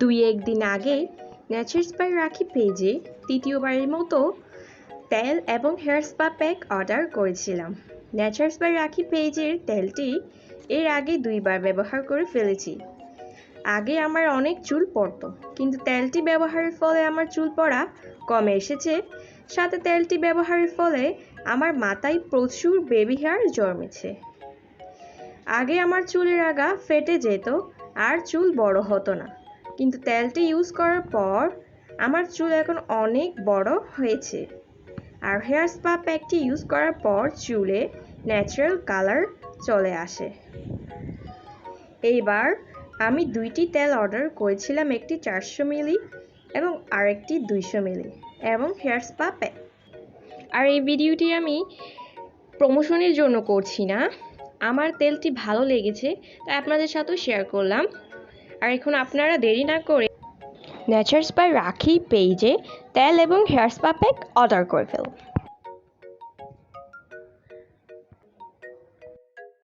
দুই-এক দিন আগে nature's by রাখি পেজে তৃতীয়বারের মতো তেল এবং হেয়ার স্পা প্যাক অর্ডার করেছিলাম। নেচার্স বাই রাখি পেজের তেলটি এর আগে 2বার ব্যবহার করে ফেলেছি। আগে আমার অনেক চুল পড়তো, কিন্তু তেলটি ব্যবহারের ফলে আমার চুল পড়া কমে এসেছে। সাথে তেলটি ব্যবহারের ফলে আমার মাথায় প্রচুর বেবি হেয়ার জন্মেছে। আগে আমার চুলের আগা ফেটে যেত আর চুল বড় হতো না, কিন্তু তেলটি ইউজ করার পর আমার চুল এখন অনেক বড় হয়েছে। আর হেয়ার স্পা প্যাকটি ইউজ করার পর চুলে ন্যাচারাল কালার চলে আসে। এইবার আমি 2টি তেল অর্ডার করেছিলাম, একটি 400 মিলি এবং আরেকটি 200 মিলি এবং হেয়ার স্পা প্যাক। আর এই ভিডিওটি আমি প্রমোশনের জন্য করছি না, আমার তেলটি ভালো লেগেছে তাই আপনাদের সাথেও শেয়ার করলাম। আর এখন আপনারা দেরি না করে নেচার্স বাই রাখি পেজে তেল এবং হেয়ার স্পা প্যাক অর্ডার করে ফেলুন।